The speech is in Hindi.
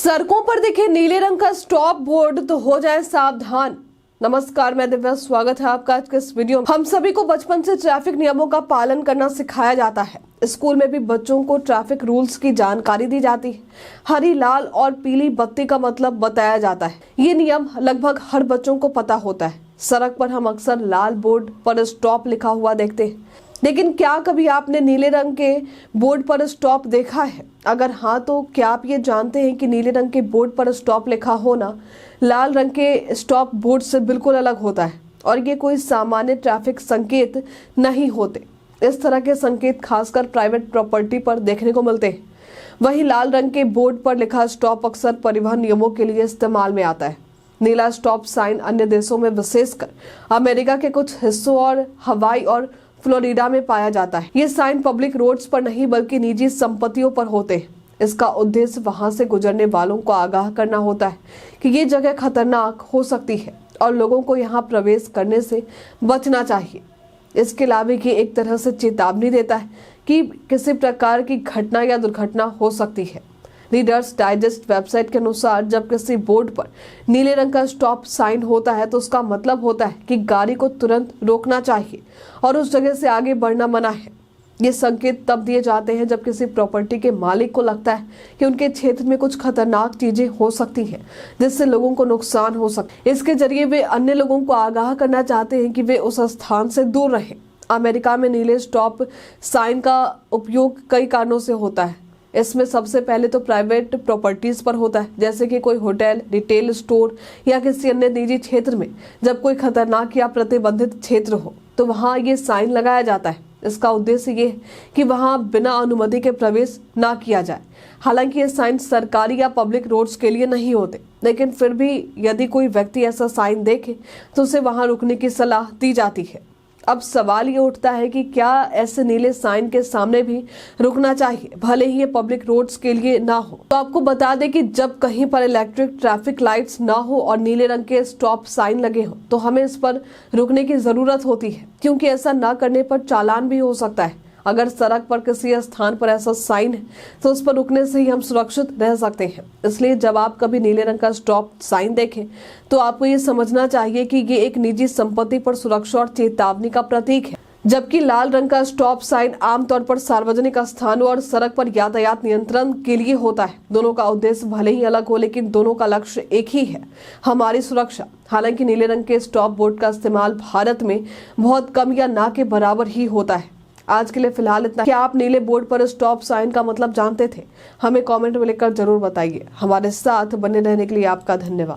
सड़कों पर दिखे नीले रंग का स्टॉप बोर्ड तो हो जाए सावधान। नमस्कार, मैं दिव्या, स्वागत है आपका आज के इस वीडियो में। हम सभी को बचपन से ट्रैफिक नियमों का पालन करना सिखाया जाता है। स्कूल में भी बच्चों को ट्रैफिक रूल्स की जानकारी दी जाती है। हरी, लाल और पीली बत्ती का मतलब बताया जाता है। ये नियम लगभग हर बच्चों को पता होता है। सड़क पर हम अक्सर लाल बोर्ड पर स्टॉप लिखा हुआ देखते हैं, लेकिन क्या कभी आपने नीले रंग के बोर्ड पर स्टॉप देखा है? अगर हाँ, तो क्या आप ये जानते हैं कि नीले रंग के बोर्ड पर स्टॉप लिखा होना लाल रंग के स्टॉप बोर्ड से बिल्कुल अलग होता है और ये कोई सामान्य ट्रैफिक संकेत नहीं होते। इस तरह के संकेत खासकर प्राइवेट प्रॉपर्टी पर देखने को मिलते हैं। वहीं लाल रंग के बोर्ड पर लिखा स्टॉप अक्सर परिवहन नियमों के लिए इस्तेमाल में आता है। नीला स्टॉप साइन अन्य देशों में, विशेषकर अमेरिका के कुछ हिस्सों और हवाई और फ्लोरिडा में पाया जाता है। ये साइन पब्लिक रोड्स पर नहीं बल्कि निजी संपत्तियों पर होते हैं। इसका उद्देश्य वहां से गुजरने वालों को आगाह करना होता है कि ये जगह खतरनाक हो सकती है और लोगों को यहाँ प्रवेश करने से बचना चाहिए। इसके अलावा ये एक तरह से चेतावनी देता है कि किसी प्रकार की घटना या दुर्घटना हो सकती है। रीडर्स डाइजेस्ट वेबसाइट के अनुसार जब किसी बोर्ड पर नीले रंग का स्टॉप साइन होता है तो उसका मतलब होता है कि गाड़ी को तुरंत रोकना चाहिए और उस जगह से आगे बढ़ना मना है। ये संकेत तब दिए जाते हैं जब किसी प्रॉपर्टी के मालिक को लगता है कि उनके क्षेत्र में कुछ खतरनाक चीजें हो सकती हैं जिससे लोगों को नुकसान हो सके। इसके जरिए वे अन्य लोगों को आगाह करना चाहते हैं कि वे उस स्थान से दूर रहें। अमेरिका में नीले स्टॉप साइन का उपयोग कई कारणों से होता है। इसमें सबसे पहले तो प्राइवेट प्रॉपर्टीज पर होता है, जैसे कि कोई होटल, रिटेल स्टोर या किसी अन्य निजी क्षेत्र में जब कोई खतरनाक या प्रतिबंधित क्षेत्र हो तो वहां ये साइन लगाया जाता है। इसका उद्देश्य ये है कि वहां बिना अनुमति के प्रवेश ना किया जाए। हालांकि ये साइन सरकारी या पब्लिक रोड्स के लिए नहीं होते, लेकिन फिर भी यदि कोई व्यक्ति ऐसा साइन देखे तो उसे वहां रुकने की सलाह दी जाती है। अब सवाल ये उठता है कि क्या ऐसे नीले साइन के सामने भी रुकना चाहिए, भले ही ये पब्लिक रोड्स के लिए ना हो। तो आपको बता दें कि जब कहीं पर इलेक्ट्रिक ट्रैफिक लाइट्स ना हो और नीले रंग के स्टॉप साइन लगे हो तो हमें इस पर रुकने की जरूरत होती है, क्योंकि ऐसा ना करने पर चालान भी हो सकता है। अगर सड़क पर किसी स्थान पर ऐसा साइन है तो उस पर रुकने से ही हम सुरक्षित रह सकते हैं। इसलिए जब आप कभी नीले रंग का स्टॉप साइन देखें तो आपको ये समझना चाहिए कि ये एक निजी संपत्ति पर सुरक्षा और चेतावनी का प्रतीक है, जबकि लाल रंग का स्टॉप साइन आमतौर पर सार्वजनिक स्थानों और सड़क पर यातायात नियंत्रण के लिए होता है। दोनों का उद्देश्य भले ही अलग हो, लेकिन दोनों का लक्ष्य एक ही है, हमारी सुरक्षा। हालांकि नीले रंग के स्टॉप बोर्ड का इस्तेमाल भारत में बहुत कम या ना के बराबर ही होता है। आज के लिए फिलहाल इतना। क्या आप नीले बोर्ड पर स्टॉप साइन का मतलब जानते थे? हमें कमेंट में लिखकर जरूर बताइए। हमारे साथ बने रहने के लिए आपका धन्यवाद।